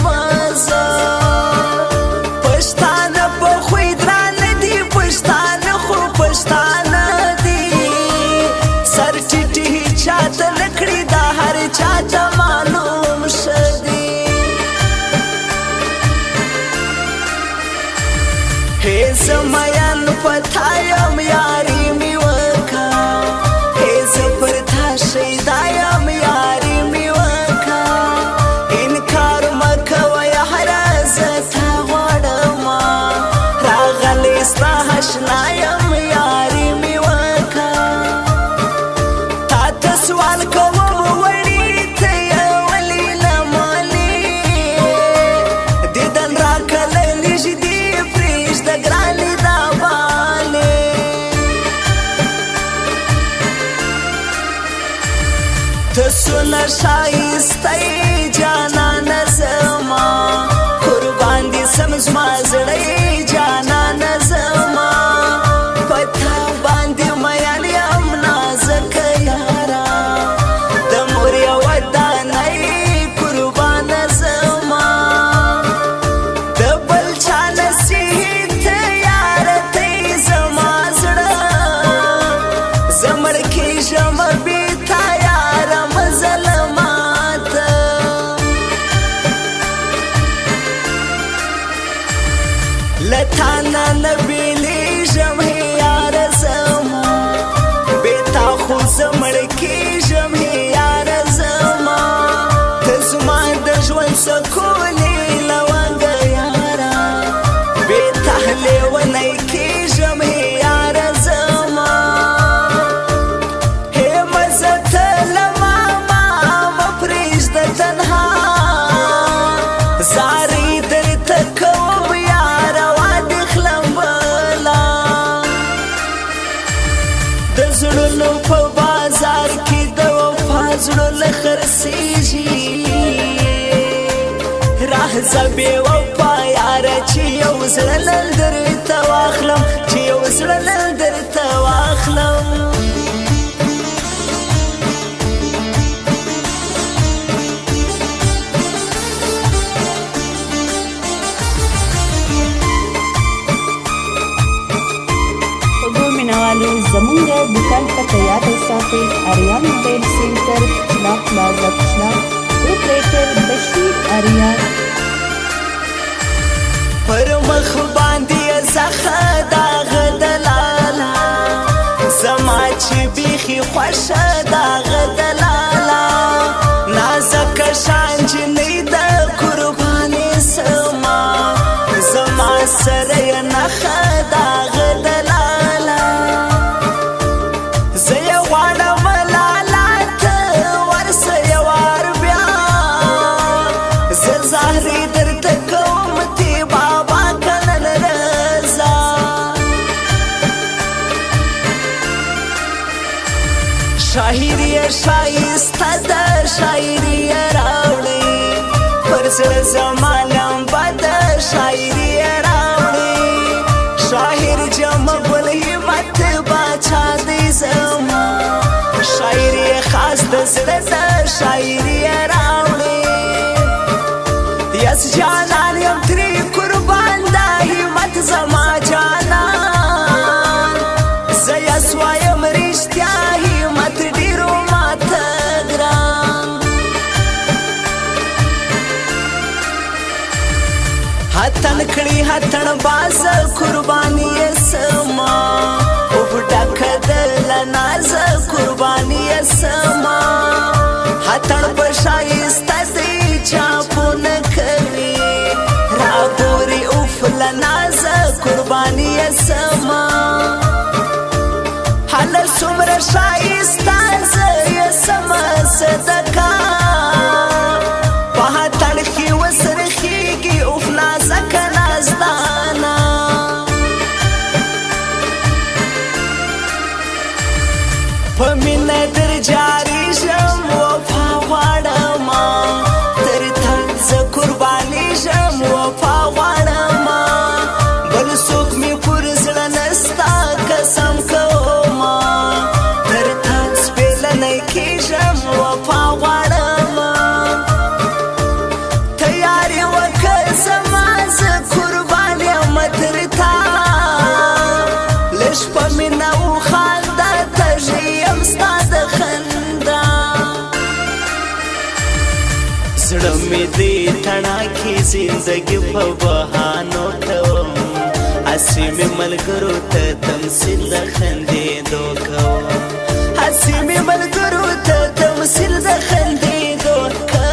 مزه پښتانه په خوی درانه دي پښتانه خو پښتانه دي سر ټیټي چاته نکړي دا هر چاته معلوم شدي هي زميان پتایم یاري می وکا هي زپر تا شیدایم یاري می وکا انکار مکوي حرازتا غړما راغلی ستا حشنایم یاري می وکا تا ته سوال کوم وړي ته ولي لمالي دیدن راکله نږدې پرېږده ګرانې دا بالې ته څونه ښایسته یې جانانه زما قربان دې سم زما زړه یې جانانه زما په تا باندې مین یم نازکه یاره د مور یوه دانه یې قربانه زما د بل چا نصیحت ته یاره ته یې زما زړه زه مړ کېږم بې تا یاره مه ظلماته له تا نه نه بېلېږم هې یاره زما بې تا خو زه مړ کېږم هې یاره زما ته زما د ژوند سکون یې لونګه یاره بې تا لیونی کېږم هې یاره زما هې مزه ته له ماما مه پرېږده تنها زارۍ درته کوم یاره واده خلم بلا د زړونو په بازار کې د وفا زړونه خرڅېږي راځه بې وفا یاره چې یو زړه نن درته واخلم چې یو زړه نن درته واخلم وګو مینوالو زمونږ د دوکان پته یاد وساتئ اریان موبایل سینټر چناب پلازا چناب اپریټر بشیر اریان پر مخ باندې زخه داغه دلاله زما چې بیخي خوښه داغه دلاله نازکه شان جنۍ د قربانې سما زما سره یې نښه داغه دلاله زه یې غواړم لالا ته ورسه یې وار بیا زه زهرې درته کوم تی بابا کنن رضا شاعري یې ښایسته ده شاعري یې راوړې پر زړه زما لمبه ده شاعري یې راوړې شاعر جمع ګل همت باچا دی زما شاعري یې خاص د زړه ده شاعري یې راوړې یس جانان یم ترې قربان دا همت زما جانان زه یس وایم رښتیا همت ډېرو ماته ګران هتن کړي هتن باز قرباني یې سما اوف ډکه د له ناز قرباني یې سما هتن په ښایسته دی چاپو نه کوي راګوري اوف له ناز قرباني یې سما هله څومره ښایسته زه یې سما صدقه په هتن کې وسرخېږي اوف نازکه نازدانه په مینه در جارېږم وفا غواړمه تر تا زه قربانېږم وفا غواړمه بل څوک مې پر زړه نسته قسم کومه تر تا سپېلنی کېږم وفا غواړم دې تڼاکې زندګي په بهانو کوم هسې مې ملګرو ته تمثیل د خندېدو کوم هسې مې ملګرو ته تمثیل د خندېدو کوم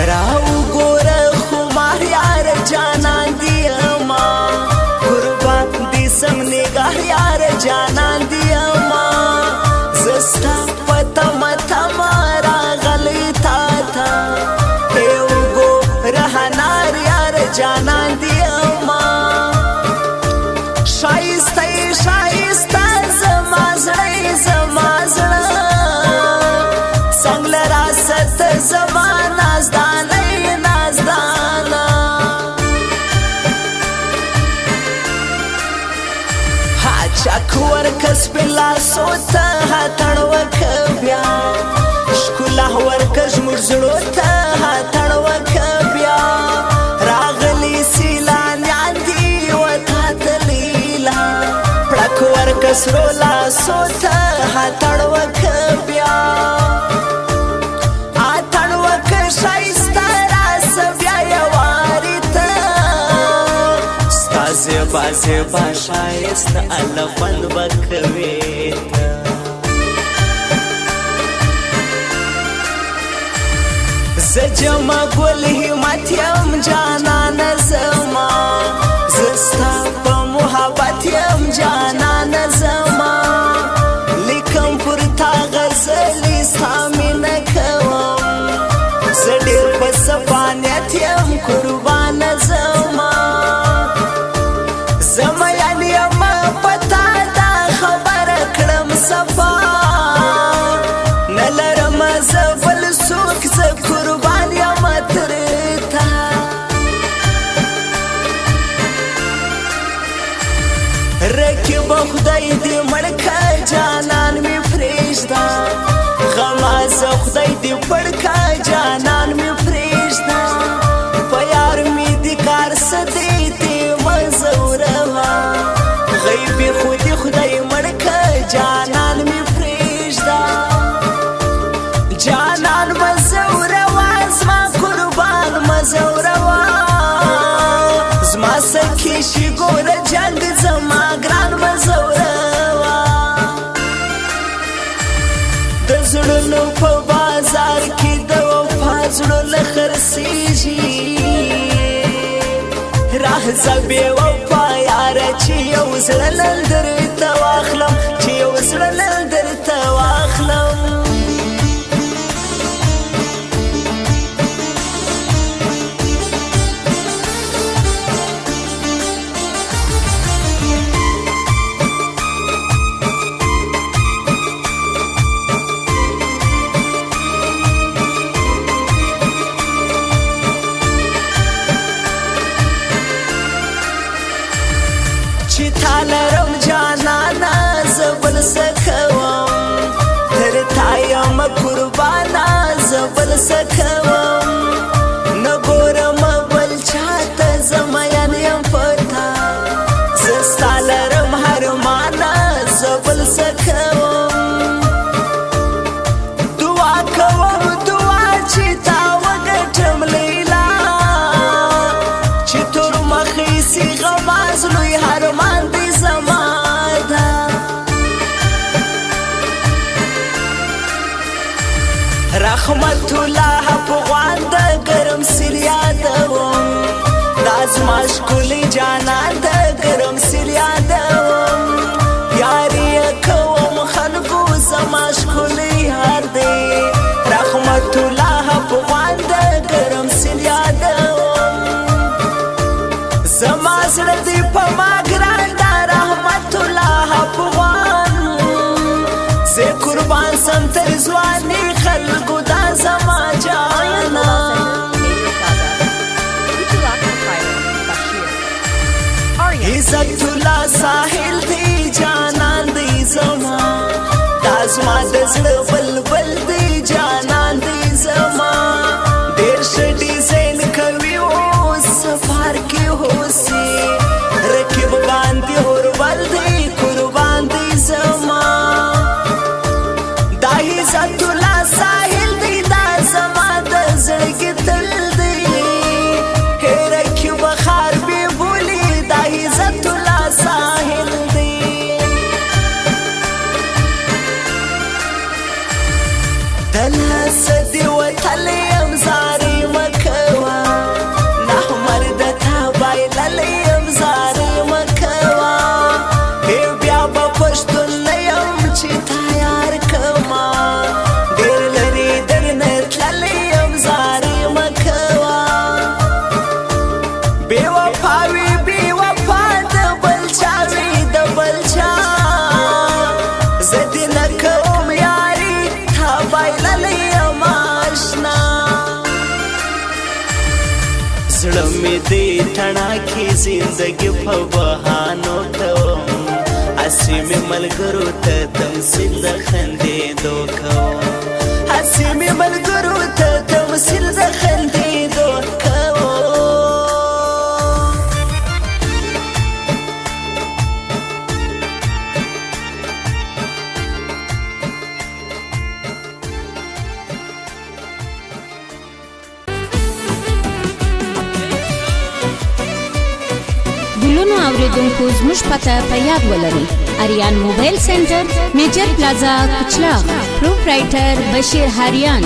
راو ګوره خمار یار جانان دی اما قربان دی سم نگاه یار جانان دی اما زستا پتا متا مارا غلی تا تا ایو ګوره هنار یار جانان دی اما شایسته شایسته زما زړه زما زړه څنګه لرا ست زما چاکور کس بلا سوتا هاتړ وک بیا شکولا ورکش مرزړو ته هاتړ وک بیا راغلی سیلان یاندی وتا تلیلا پړک ورکس رولا سوتا هاتړ وک بیا هاتړ وک شایسته راس بیا یواری ته زبا زبا شایست الفند بکوی زجما گل همت یم جانان زما زستا په محبت یم جانان زما لیکم پر تا غزلی سامین کوم زډیر په سپانیت یم قربان زما زمایان یم پتا دا خبر کړم صفا نلرم زبل سوک ز قربان یم ترتا رکیب خدای دې مړکا جانان می فرشتہ غماز خدای دې پړکا جانان می فرشتہ پیار می دې کار سدې غیبی خودی خدای مړکا جانان می پریږدا جانان مزوروا زما قربان مزوروا زما سکی شي ګوره جنگ زما ګران مزوروا د زړونو په بازار کې د وفا زړه خرڅیږي راه زبې وفا یار چې یو زړه لندر ته واخلم چې یو زړه لندر ته واخلم لرم جانانا زبل سکوم تر تایم قربانا زبل سکوم نګورم بل چاته زمایان یم پتا زستا لرم هر مانا زبل سکوم دعا کوم دعا چې تا وګټم لیلا چې تور مخې سي غماز لوی هرمان رحمت الله افغان د ګرم سر یادوم دا زما ښکلی جانان د ګرم سر یادوم یاري کوم خلکو زما ښکلی هر دی رحمت الله افغان د ګرم سر یادوم زما زړه دی په ما ګران دا رحمت الله افغان زه قربان سم تر ځواني خلکو دا زما جانا عزت الله ساحل دی جانان دی زما دازما دزړه بلبل دی جانان دی زما ډیر ښه ډیزاین کوي او سفر کې هوسي رکب باندې هوربل دی قربان دی زما دا عزت الله ساحل دی دا زما د زړګي تل دی رکب خار به بولی دا عزت الله ساحل دی دلاس دی وتلی امزاری مکوا نحمر دتا بایللی امزاری مکوا بیا با پشتون نیم چی تیار کما دیر لری در نتللی امزاری مکوا بی وفاوی بی وفا دبل چاوی دبل چا زدی نکوم یاری تا بایللی اماشنا زړه مې دې ټڼاکې زندګي په بهانو کوم هسې مې ملګرو ته تمثیل د خندېدو کوم هسې مې ملګرو ته تمثیل د خندېدو کوم ګلونو اوریدونکو زموږ پته په یاد ولرئ اریان موبایل سنټر میجر پلازا کچلاغ پروپرایټر بشیر هریان